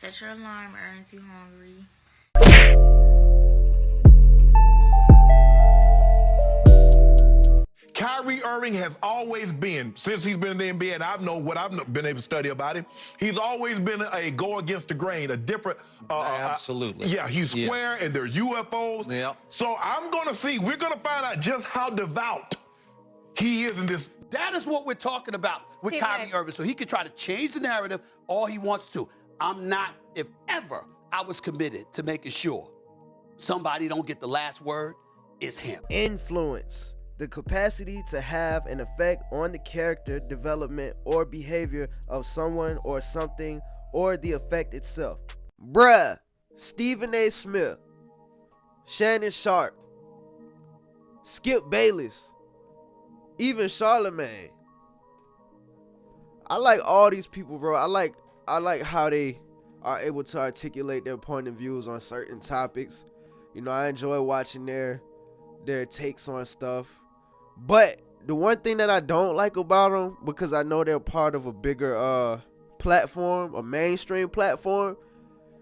Set your alarm, aren't you hungry? Kyrie Irving has always been, since he's been in the NBA, and I've known what I've been able to study about him, he's always been a go against the grain, a different. Absolutely. Yeah, he's square Yes. and they're UFOs. Yep. So I'm going to see, we're going to find out just how devout he is in this. That is what we're talking about with Kyrie Irving. So he can try to change the narrative all he wants to. I'm not, if ever I was committed to making sure somebody don't get the last word, it's him. Influence. The capacity to have an effect on the character, development, or behavior of someone or something, or the effect itself. Bruh. Stephen A. Smith. Shannon Sharp. Skip Bayless. Even Charlemagne. I like all these people, bro. I like how they are able to articulate their point of views on certain topics. You know, I enjoy watching their takes on stuff. But the one thing that I don't like about them, because I know they're part of a bigger platform, a mainstream platform,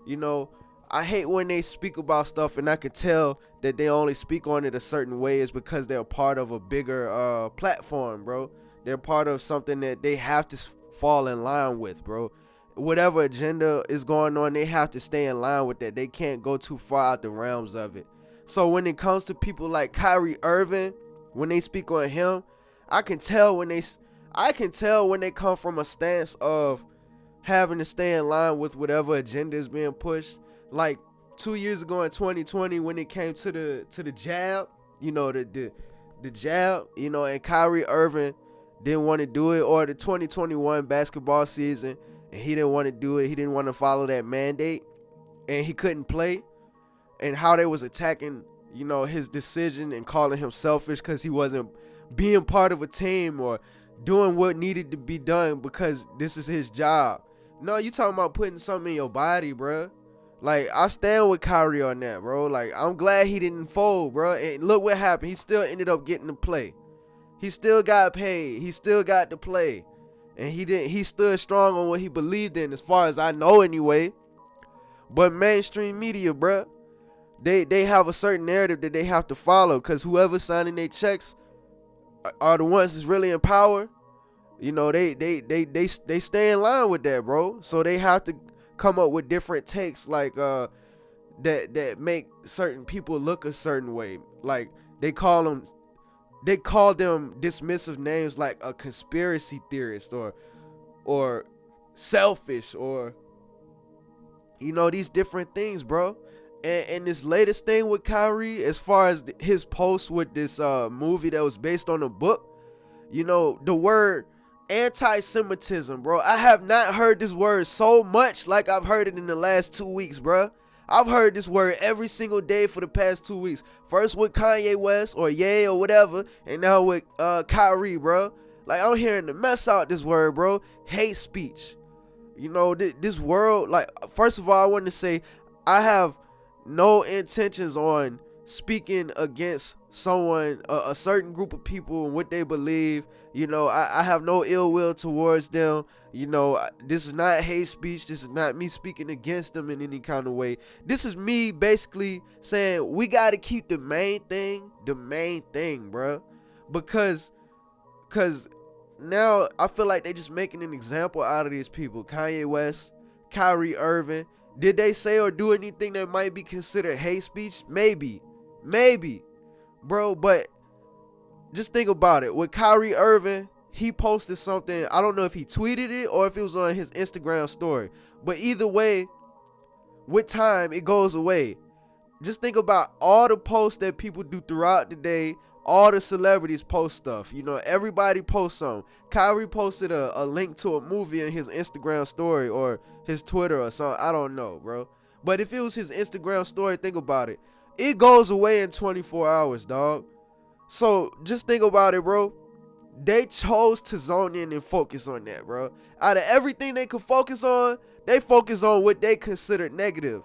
you know, I hate when they speak about stuff and I could tell that they only speak on it a certain way is because they're part of a bigger platform, bro. They're part of something that they have to fall in line with, bro. Whatever agenda is going on, they have to stay in line with that. They can't go too far out the realms of it. So when it comes to people like Kyrie Irving, when they speak on him, I can tell when they come from a stance of having to stay in line with whatever agenda is being pushed. Like 2 years ago in 2020, when it came to the jab, you know, the jab, you know, and Kyrie Irving didn't want to do it, or the 2021 basketball season, and he didn't want to do it. He didn't want to follow that mandate, and he couldn't play. And how they was attacking, you know, his decision and calling him selfish because he wasn't being part of a team or doing what needed to be done because this is his job. No, you talking about putting something in your body, bro. Like, I stand with Kyrie on that, bro. Like, I'm glad he didn't fold, bro. And look what happened. He still ended up getting to play. He still got paid. He still got to play. And he stood strong on what he believed in, as far as I know anyway. But mainstream media, bro, they have a certain narrative that they have to follow, because whoever's signing their checks are the ones that's really in power. You know, they stay in line with that, bro. So they have to come up with different takes, like that make certain people look a certain way. Like they call them dismissive names like a conspiracy theorist or selfish, or, you know, these different things, bro. And this latest thing with Kyrie, as far as his post with this movie that was based on a book, you know, the word anti-Semitism, bro. I have not heard this word so much like I've heard it in the last 2 weeks, bro. I've heard this word every single day for the past 2 weeks. First with Kanye West or Ye or whatever, and now with Kyrie, bro. Like, I'm hearing the mess out this word, bro. Hate speech. You know, this world, like, first of all, I want to say I have no intentions on speaking against someone, a certain group of people and what they believe. You know, I have no ill will towards them. You know, this is not hate speech. This is not me speaking against them in any kind of way. This is me basically saying we got to keep the main thing, bro. Because now I feel like they just making an example out of these people. Kanye West, Kyrie Irving. Did they say or do anything that might be considered hate speech? Maybe, bro. But just think about it. With Kyrie Irving, he posted something. I don't know if he tweeted it or if it was on his Instagram story. But either way, with time, it goes away. Just think about all the posts that people do throughout the day. All the celebrities post stuff. You know, everybody posts something. Kyrie posted a link to a movie in his Instagram story or his Twitter or something. I don't know, bro. But if it was his Instagram story, think about it. It goes away in 24 hours, dog. So just think about it, bro. They chose to zone in and focus on that, bro. Out of everything they could focus on, they focus on what they considered negative.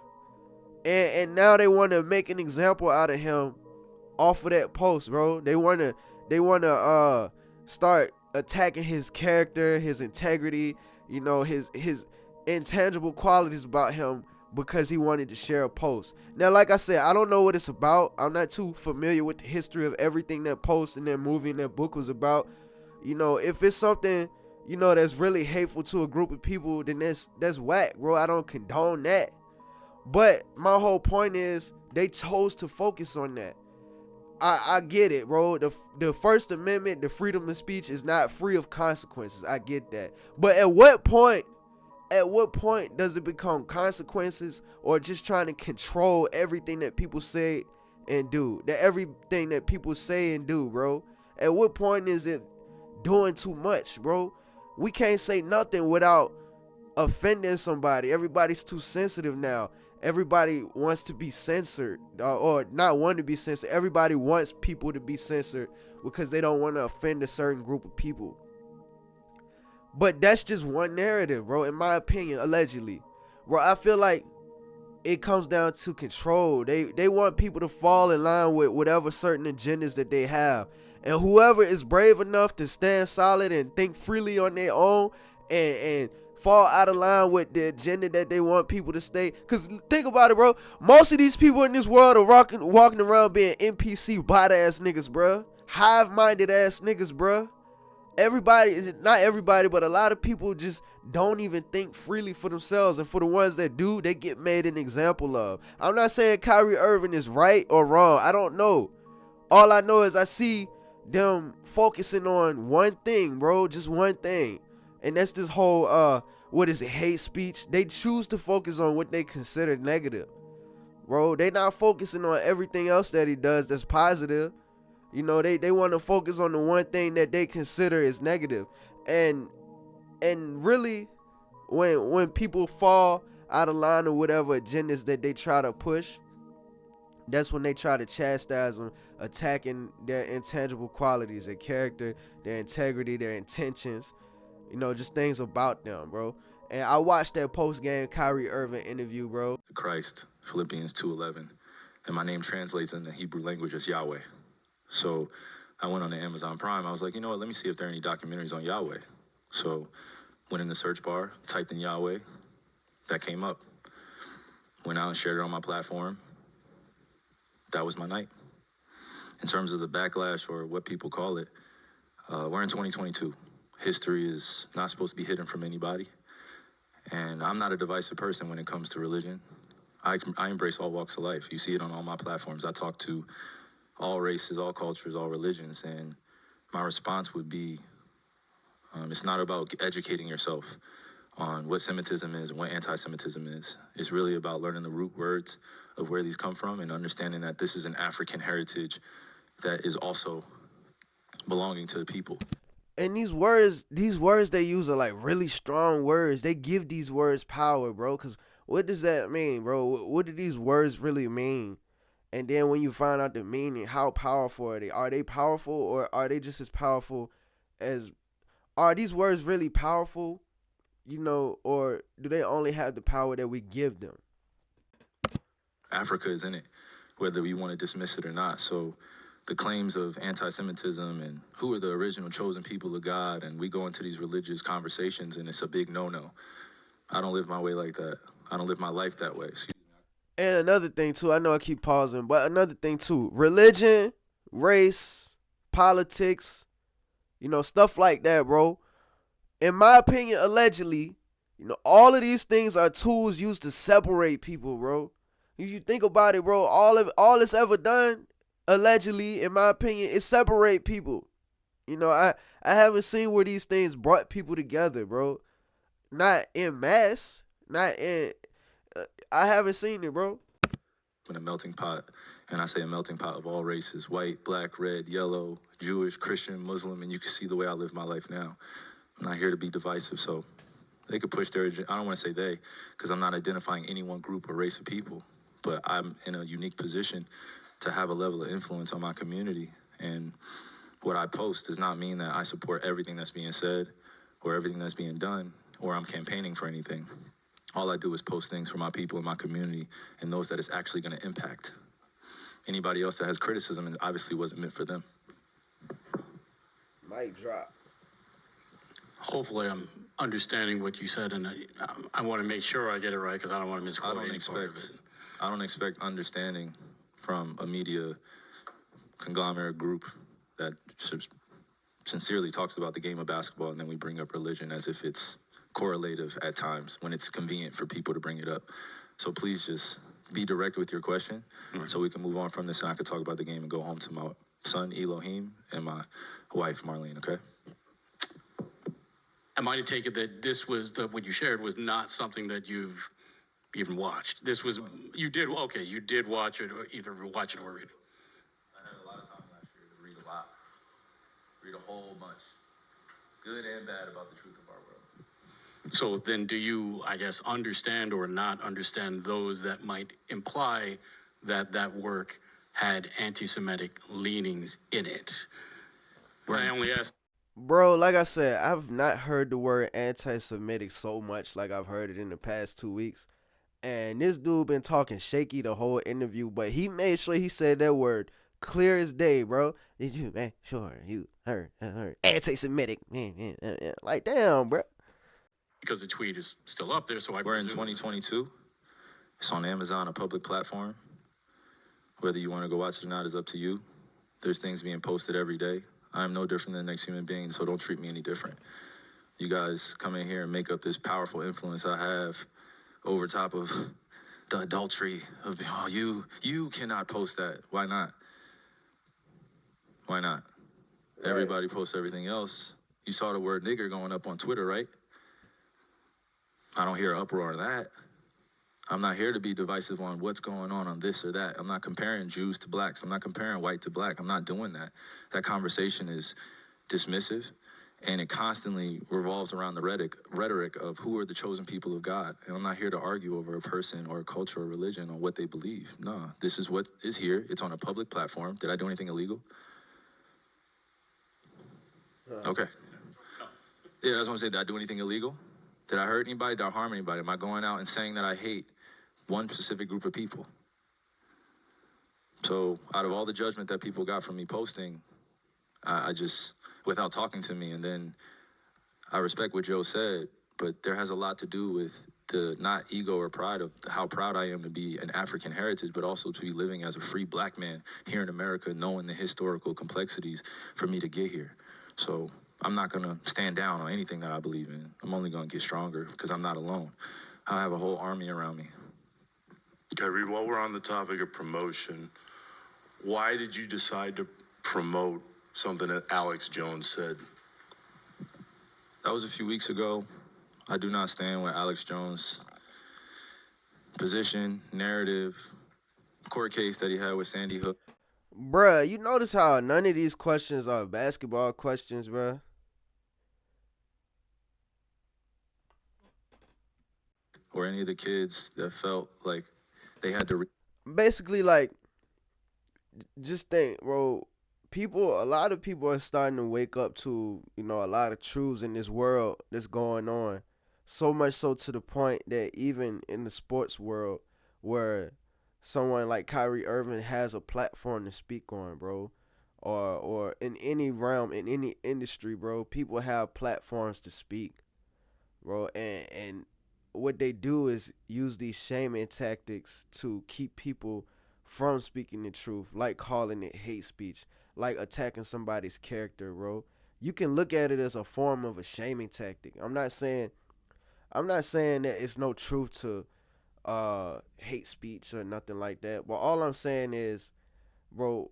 And now they want to make an example out of him off of that post, bro. They want to start attacking his character, his integrity, you know, his intangible qualities about him because he wanted to share a post. Now, like I said, I don't know what it's about. I'm not too familiar with the history of everything that post and that movie and that book was about. You know, if it's something, you know, that's really hateful to a group of people, then that's whack, bro. I don't condone that. But my whole point is they chose to focus on that. I get it, bro. The First Amendment, the freedom of speech is not free of consequences. I get that. But at what point does it become consequences or just trying to control everything that people say and do? That everything that people say and do, bro. At what point is it doing too much, bro? We can't say nothing without offending somebody. Everybody's too sensitive now. Everybody wants to be censored, or not want to be censored. Everybody wants people to be censored because they don't want to offend a certain group of people. But that's just one narrative, bro, in my opinion, allegedly. Bro, I feel like it comes down to control. They want people to fall in line with whatever certain agendas that they have. And whoever is brave enough to stand solid and think freely on their own and fall out of line with the agenda that they want people to stay. Because think about it, bro. Most of these people in this world are walking around being NPC bot ass niggas, bro. Hive-minded ass niggas, bro. Not everybody, but a lot of people just don't even think freely for themselves. And for the ones that do, they get made an example of. I'm not saying Kyrie Irving is right or wrong. I don't know. All I know is I see them focusing on one thing, bro. Just one thing. And that's this whole, hate speech. They choose to focus on what they consider negative. Bro, they not focusing on everything else that he does that's positive. You know, they want to focus on the one thing that they consider is negative. And really, when people fall out of line or whatever agendas that they try to push, that's when they try to chastise them, attacking their intangible qualities, their character, their integrity, their intentions. You know, just things about them, bro. And I watched that post-game Kyrie Irving interview, bro. Christ, Philippians 2:11. And my name translates in the Hebrew language as Yahweh. So I went on to Amazon Prime. I was like, you know what, let me see if there are any documentaries on Yahweh. So went in the search bar, typed in Yahweh. That came up. Went out and shared it on my platform. That was my night. In terms of the backlash or what people call it, we're in 2022. History is not supposed to be hidden from anybody. And I'm not a divisive person when it comes to religion. I embrace all walks of life. You see it on all my platforms. I talk to all races, all cultures, all religions. And my response would be, it's not about educating yourself on what Semitism is and what anti-Semitism is. It's really about learning the root words of where these come from and understanding that this is an African heritage that is also belonging to the people. And these words they use are like really strong words. They give these words power, bro. Because what does that mean, bro? What do these words really mean? And then when you find out the meaning, how powerful are they? Are they powerful, or are they just as powerful as... Are these words really powerful, you know, or do they only have the power that we give them? Africa is in it, whether we want to dismiss it or not. So the claims of anti-Semitism and who are the original chosen people of God, and we go into these religious conversations, and it's a big no-no. I don't live my way like that. I don't live my life that way. Excuse me. And another thing, too, I know I keep pausing, but another thing, too, religion, race, politics, you know, stuff like that, bro. In my opinion, allegedly, you know, all of these things are tools used to separate people, bro. If you think about it, bro, all it's ever done, allegedly, in my opinion, is separate people. You know, I haven't seen where these things brought people together, bro. Not in mass, not in... I haven't seen it, bro. In a melting pot, and I say a melting pot of all races, white, black, red, yellow, Jewish, Christian, Muslim, and you can see the way I live my life now. I'm not here to be divisive, so they could push their agenda. I don't want to say they, because I'm not identifying any one group or race of people, but I'm in a unique position to have a level of influence on my community, and what I post does not mean that I support everything that's being said or everything that's being done, or I'm campaigning for anything. All I do is post things for my people in my community and those that it's actually going to impact. Anybody else that has criticism, it obviously wasn't meant for them. Mic drop. Hopefully I'm understanding what you said, and I want to make sure I get it right because I don't want to misquote any part of it. I don't expect understanding from a media conglomerate group that sincerely talks about the game of basketball, and then we bring up religion as if it's correlative at times when it's convenient for people to bring it up. So please just be direct with your question so we can move on from this and I can talk about the game and go home to my son, Elohim, and my wife, Marlene, okay? Am I to take it that this was, what you shared was not something that you've even watched? This was, you did watch it, or either watch it or read it. I had a lot of time last year to read a lot. Read a whole bunch. Good and bad about the truth of our world. So then do you, I guess, understand or not understand those that might imply that that work had anti-Semitic leanings in it? When I only ask... Bro, like I said, I've not heard the word anti-Semitic so much like I've heard it in the past 2 weeks. And this dude been talking shaky the whole interview, but he made sure he said that word clear as day, bro. Did you make sure you heard anti-Semitic? Like, damn, bro. Because the tweet is still up there, so We're in 2022. It's on Amazon, a public platform. Whether you want to go watch it or not is up to you. There's things being posted every day. I'm no different than the next human being, so don't treat me any different. You guys come in here and make up this powerful influence I have over top of the adultery of, oh, you cannot post that. Why not? Why not? Right. Everybody posts everything else. You saw the word nigger going up on Twitter, right? I don't hear an uproar on that. I'm not here to be divisive on what's going on this or that. I'm not comparing Jews to blacks. I'm not comparing white to black. I'm not doing that. That conversation is dismissive, and it constantly revolves around the rhetoric of who are the chosen people of God. And I'm not here to argue over a person or a culture or religion on what they believe. No, this is what is here. It's on a public platform. Did I do anything illegal? Okay. Yeah, that's what I'm saying. Did I do anything illegal? Did I hurt anybody? Did I harm anybody? Am I going out and saying that I hate one specific group of people? So out of all the judgment that people got from me posting, I just, without talking to me, and then I respect what Joe said, but there has a lot to do with the not ego or pride of how proud I am to be an African heritage, but also to be living as a free black man here in America, knowing the historical complexities for me to get here. So I'm not gonna stand down on anything that I believe in. I'm only gonna get stronger because I'm not alone. I have a whole army around me. Kyrie, while we're on the topic of promotion, why did you decide to promote something that Alex Jones said? That was a few weeks ago. I do not stand with Alex Jones' position, narrative, court case that he had with Sandy Hook. Bruh, you notice how none of these questions are basketball questions, bruh? Or any of the kids that felt like they had to... Basically, like, just think, bro, a lot of people are starting to wake up to, a lot of truths in this world that's going on. So much so to the point that even in the sports world where someone like Kyrie Irving has a platform to speak on, bro, or in any realm, in any industry, bro, people have platforms to speak, bro, and what they do is use these shaming tactics to keep people from speaking the truth, like calling it hate speech, like attacking somebody's character, bro. You can look at it as a form of a shaming tactic. I'm not saying that it's no truth to hate speech or nothing like that, but all I'm saying is, bro,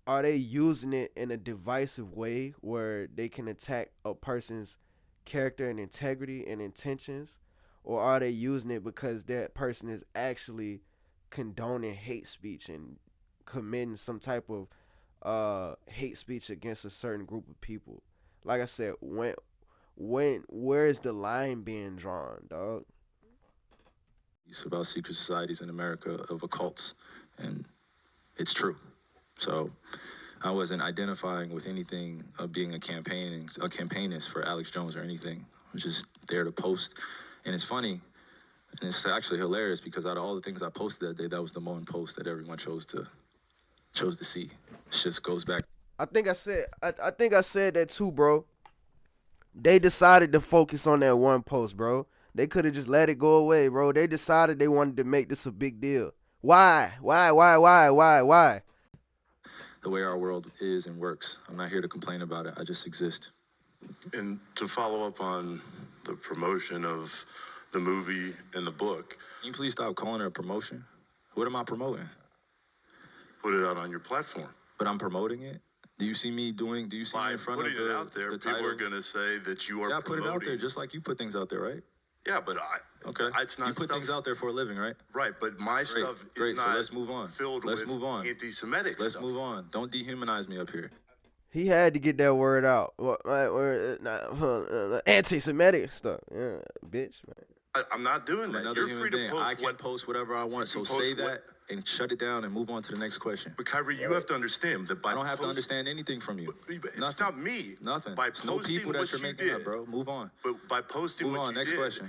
are they using it in a divisive way where they can attack a person's character and integrity and intentions, or are they using it because that person is actually condoning hate speech and committing some type of hate speech against a certain group of people? Like I said, where is the line being drawn, dog? It's about secret societies in America of occults, and it's true. So I wasn't identifying with anything of being a campaignist for Alex Jones or anything. I was just there to post. And it's funny, and it's actually hilarious, because out of all the things I posted that day, that was the one post that everyone chose to see. It just goes back. I think I said that too, bro. They decided to focus on that one post, bro. They could have just let it go away, bro. They decided they wanted to make this a big deal. Why? The way our world is and works. I'm not here to complain about it. I just exist. And to follow up on the promotion of the movie and the book, Can you please stop calling it a promotion? What am I promoting? put it out on your platform. But I'm promoting it? Do you see me me in By front of putting it out there, the people title? are going to say that you are Yeah, put promoting. it out there just like you put things out there, right? Yeah, but Okay. it's not You put stuff, things out there for a living, right? right? But my stuff Great. is So not let's move on. filled Let's with move on. anti-Semitic Let's stuff. move on. Don't dehumanize me up here. He had to get that word out. Anti-Semitic stuff. Yeah, bitch, man. I'm not doing I'm that. another You're human free to being. post I can post whatever I want. So can say post that and shut it down and move on to the next question. But Kyrie, you have to understand that by I don't have to post- understand anything from you. It's Nothing. not me. Nothing. By It's no posting people that what you're you making did, up, bro. Move on. But by posting Move what on. you Next did, question.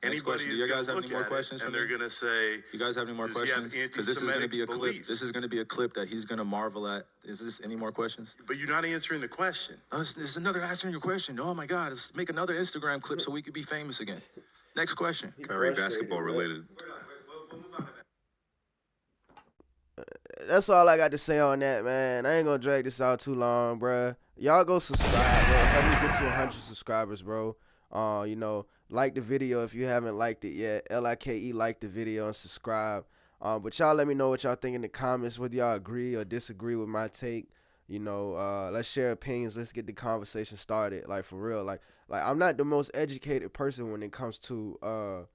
Next anybody question. Do is you going guys to have look any more at questions it, for and they're me? going to say, You guys have any more does he have questions? Because this is going to be a anti-Semitic clip. beliefs? This is going to be a clip that he's going to marvel at. Is this any more questions? but you're not answering the question. Oh, this is another answering your question. Oh my God, let's make another Instagram clip so we could be famous again. Next question. Kyrie, basketball related. That's all I got to say on that, man. I ain't gonna drag this out too long, bruh. Y'all go subscribe, bro. Help me get to 100 subscribers, bro. Like the video if you haven't liked it yet. LIKE, like the video and subscribe. But y'all let me know what y'all think in the comments, whether y'all agree or disagree with my take. Let's share opinions. Let's get the conversation started. Like, for real. Like I'm not the most educated person when it comes to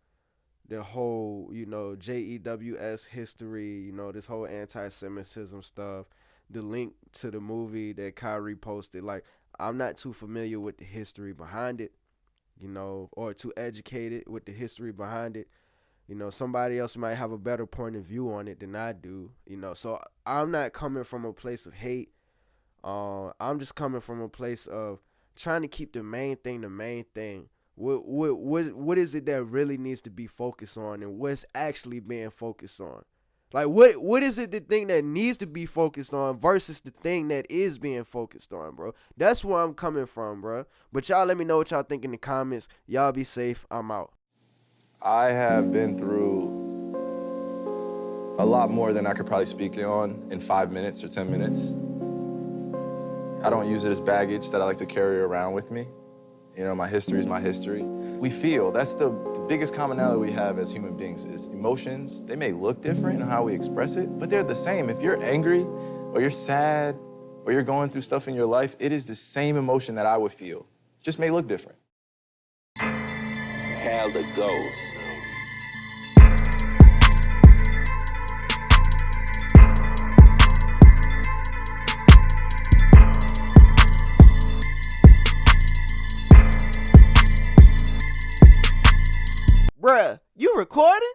the whole, JEWS history, this whole anti-Semitism stuff, the link to the movie that Kyrie posted. Like, I'm not too familiar with the history behind it, or too educated with the history behind it. Somebody else might have a better point of view on it than I do, So I'm not coming from a place of hate. I'm just coming from a place of trying to keep the main thing the main thing. What is it that really needs to be focused on, and what's actually being focused on? Like, what is it the thing that needs to be focused on versus the thing that is being focused on, bro? That's where I'm coming from, bro. But y'all let me know what y'all think in the comments. Y'all be safe. I'm out. I have been through a lot more than I could probably speak on in 5 minutes or 10 minutes. I don't use it as baggage that I like to carry around with me. My history is my history. We feel, that's the biggest commonality we have as human beings is emotions. They may look different in how we express it, but they're the same. If you're angry or you're sad or you're going through stuff in your life, it is the same emotion that I would feel. It just may look different. Hell the Ghost. Bruh, you recording?